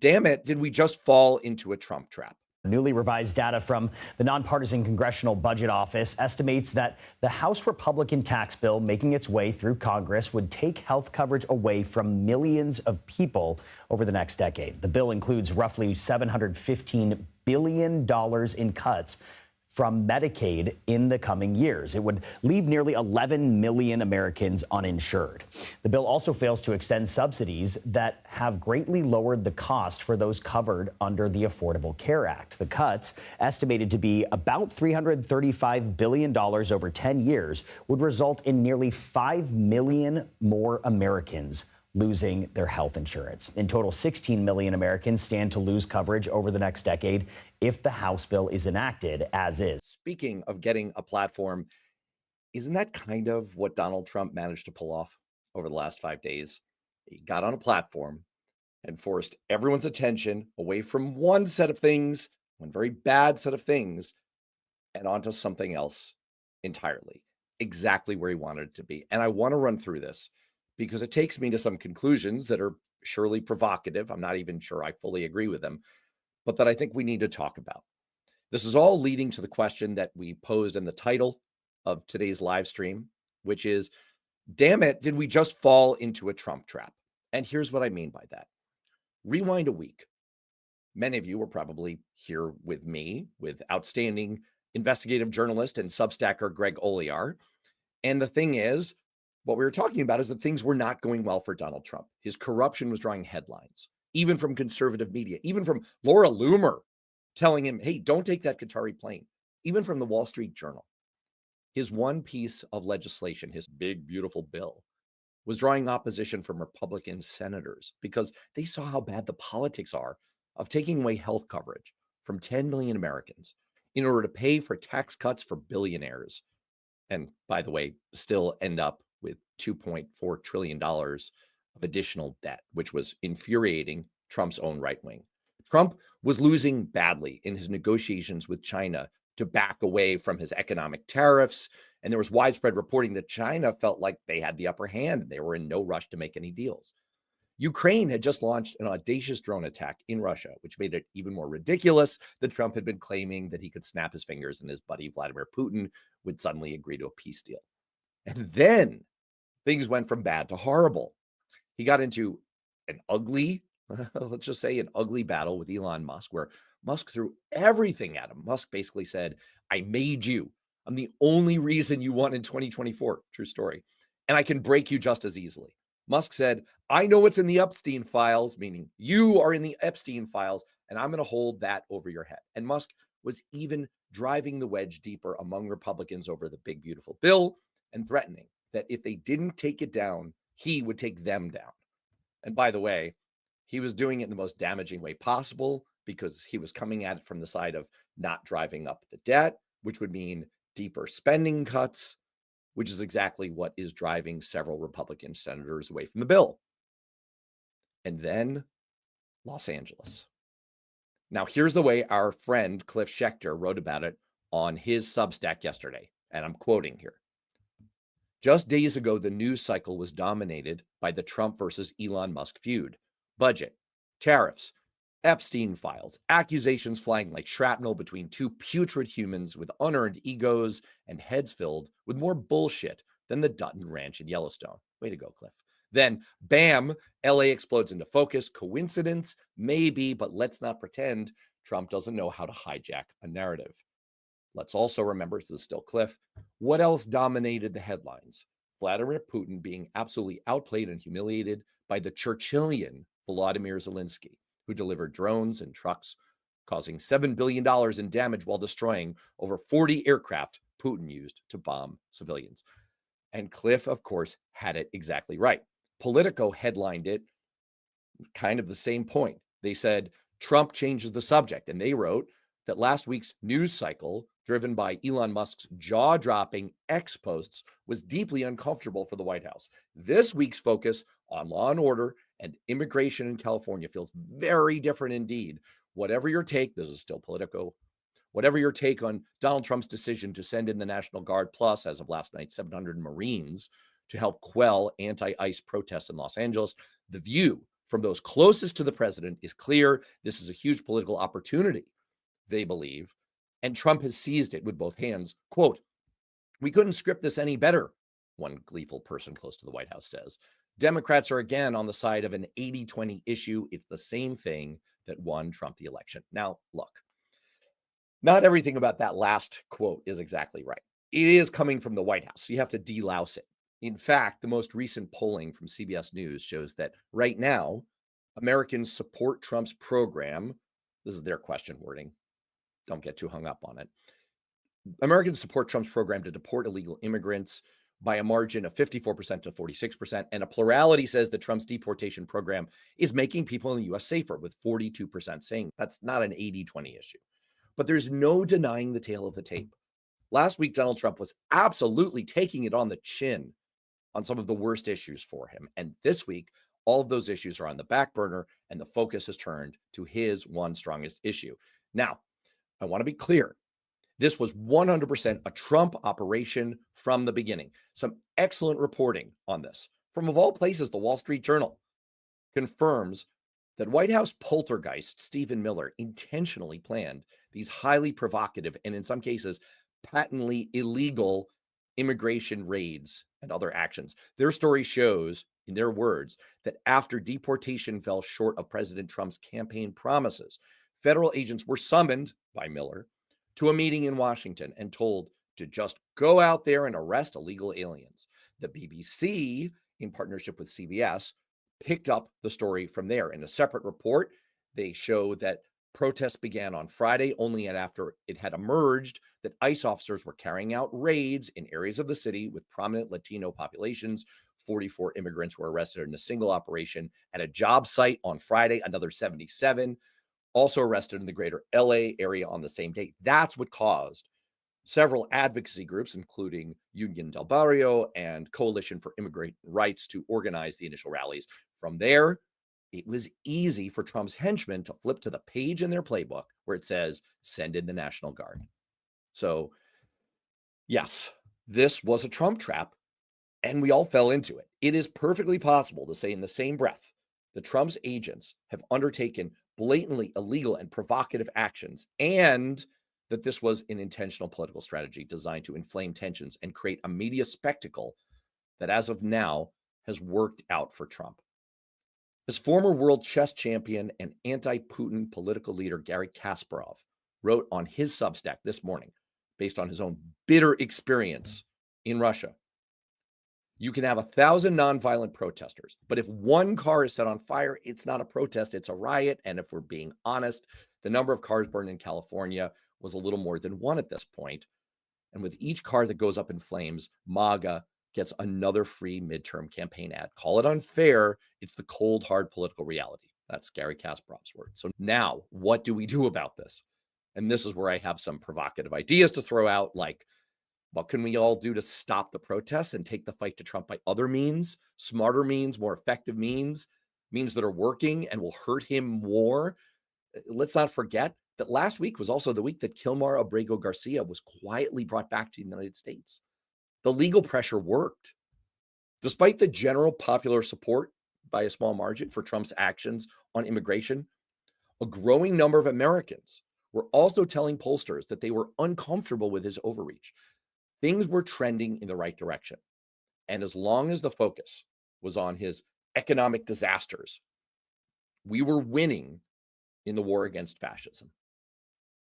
Damn it, did we just fall into a Trump trap? Newly revised data from the nonpartisan Congressional Budget Office estimates that the House Republican tax bill making its way through Congress would take health coverage away from millions of people over the next decade. The bill includes roughly $715 billion in cuts from Medicaid in the coming years. It would leave nearly 11 million Americans uninsured. The bill also fails to extend subsidies that have greatly lowered the cost for those covered under the Affordable Care Act. The cuts, estimated to be about $335 billion over 10 years, would result in nearly 5 million more Americans losing their health insurance. In total, 16 million Americans stand to lose coverage over the next decade if the House bill is enacted as is. Speaking of getting a platform, isn't that kind of what Donald Trump managed to pull off over the last 5 days? He got on a platform and forced everyone's attention away from one set of things, one very bad set of things, and onto something else entirely, exactly where he wanted it to be. And I want to run through this because it takes me to some conclusions that are surely provocative. I'm not even sure I fully agree with them, but that I think we need to talk about. This is all leading to the question that we posed in the title of today's live stream, which is, damn it, did we just fall into a Trump trap? And here's what I mean by that. Rewind a week. Many of you were probably here with me, with outstanding investigative journalist and Substacker Greg Olear. And the thing is, what we were talking about is that things were not going well for Donald Trump. His corruption was drawing headlines, even from conservative media, even from Laura Loomer telling him, hey, don't take that Qatari plane, even from the Wall Street Journal. His one piece of legislation, his big, beautiful bill, was drawing opposition from Republican senators because they saw how bad the politics are of taking away health coverage from 10 million Americans in order to pay for tax cuts for billionaires. And by the way, still end up with $2.4 trillion of additional debt, which was infuriating Trump's own right wing. Trump was losing badly in his negotiations with China to back away from his economic tariffs. And there was widespread reporting that China felt like they had the upper hand and they were in no rush to make any deals. Ukraine had just launched an audacious drone attack in Russia, which made it even more ridiculous that Trump had been claiming that he could snap his fingers and his buddy Vladimir Putin would suddenly agree to a peace deal. And then things went from bad to horrible. He got into an ugly, let's just say an ugly battle with Elon Musk, where Musk threw everything at him. Musk basically said, I made you. I'm the only reason you won in 2024. True story. And I can break you just as easily. Musk said, I know what's in the Epstein files, meaning you are in the Epstein files, and I'm going to hold that over your head. And Musk was even driving the wedge deeper among Republicans over the big, beautiful bill and threatening that if they didn't take it down, he would take them down. And by the way, he was doing it in the most damaging way possible because he was coming at it from the side of not driving up the debt, which would mean deeper spending cuts, which is exactly what is driving several Republican senators away from the bill. And then Los Angeles. Now, here's the way our friend Cliff Schechter wrote about it on his Substack yesterday, and I'm quoting here. Just days ago, the news cycle was dominated by the Trump versus Elon Musk feud. Budget, tariffs, Epstein files, accusations flying like shrapnel between two putrid humans with unearned egos and heads filled with more bullshit than the Dutton Ranch in Yellowstone. Way to go, Cliff. Then, bam, LA explodes into focus. Coincidence? Maybe, but let's not pretend Trump doesn't know how to hijack a narrative. Let's also remember, this is still Cliff, what else dominated the headlines? Vladimir Putin being absolutely outplayed and humiliated by the Churchillian Volodymyr Zelensky, who delivered drones and trucks, causing $7 billion in damage while destroying over 40 aircraft Putin used to bomb civilians. And Cliff, of course, had it exactly right. Politico headlined it kind of the same point. They said, Trump changes the subject. And they wrote that last week's news cycle, driven by Elon Musk's jaw-dropping X posts, was deeply uncomfortable for the White House. This week's focus on law and order and immigration in California feels very different indeed. Whatever your take, this is still Politico, whatever your take on Donald Trump's decision to send in the National Guard, plus, as of last night, 700 Marines to help quell anti-ICE protests in Los Angeles, The View from those closest to the president is clear. This is a huge political opportunity, they believe, and Trump has seized it with both hands. Quote, "We couldn't script this any better," one gleeful person close to the White House says. Democrats are again on the side of an 80-20 issue. It's the same thing that won Trump the election. Now, look, not everything about that last quote is exactly right. It is coming from the White House, so you have to delouse it. In fact, the most recent polling from CBS News shows that right now, Americans support Trump's program. This is their question wording. Don't get too hung up on it. Americans support Trump's program to deport illegal immigrants by a margin of 54% to 46%. And a plurality says that Trump's deportation program is making people in the US safer, with 42% saying that's not an 80-20 issue. But there's no denying the tail of the tape. Last week, Donald Trump was absolutely taking it on the chin on some of the worst issues for him. And this week, all of those issues are on the back burner, and the focus has turned to his one strongest issue. Now, I want to be clear. This was 100% a Trump operation from the beginning. Some excellent reporting on this from, of all places, the Wall Street Journal confirms that White House poltergeist Stephen Miller intentionally planned these highly provocative and, in some cases, patently illegal immigration raids and other actions. Their story shows, in their words, that after deportation fell short of President Trump's campaign promises, federal agents were summoned by Miller to a meeting in Washington and told to just go out there and arrest illegal aliens. The BBC, in partnership with CBS, picked up the story from there. In a separate report, they show that protests began on Friday only after it had emerged that ICE officers were carrying out raids in areas of the city with prominent Latino populations. 44 immigrants were arrested in a single operation at a job site on Friday, another 77 also arrested in the greater LA area on the same day. That's what caused several advocacy groups, including Union del Barrio and Coalition for Immigrant Rights, to organize the initial rallies. From there, it was easy for Trump's henchmen to flip to the page in their playbook where it says, "Send in the National Guard." So, yes, this was a Trump trap, and we all fell into it. It is perfectly possible to say in the same breath that Trump's agents have undertaken blatantly illegal and provocative actions, and that this was an intentional political strategy designed to inflame tensions and create a media spectacle that, as of now, has worked out for Trump. As former world chess champion and anti-Putin political leader Garry Kasparov wrote on his Substack this morning, based on his own bitter experience in Russia, you can have 1,000 nonviolent protesters, but if one car is set on fire, it's not a protest, it's a riot. And if we're being honest, the number of cars burned in California was a little more than one at this point. And with each car that goes up in flames, MAGA gets another free midterm campaign ad. Call it unfair. It's the cold, hard political reality. That's Garry Kasparov's word. So now, what do we do about this? And this is where I have some provocative ideas to throw out, like, what can we all do to stop the protests and take the fight to Trump by other means, smarter means, more effective means that are working and will hurt him more? Let's not forget that last week was also the week that Kilmar Abrego Garcia was quietly brought back to the United States. The legal pressure worked. Despite the general popular support by a small margin for Trump's actions on immigration, a growing number of Americans were also telling pollsters that they were uncomfortable with his overreach. Things were trending in the right direction. And as long as the focus was on his economic disasters, we were winning in the war against fascism.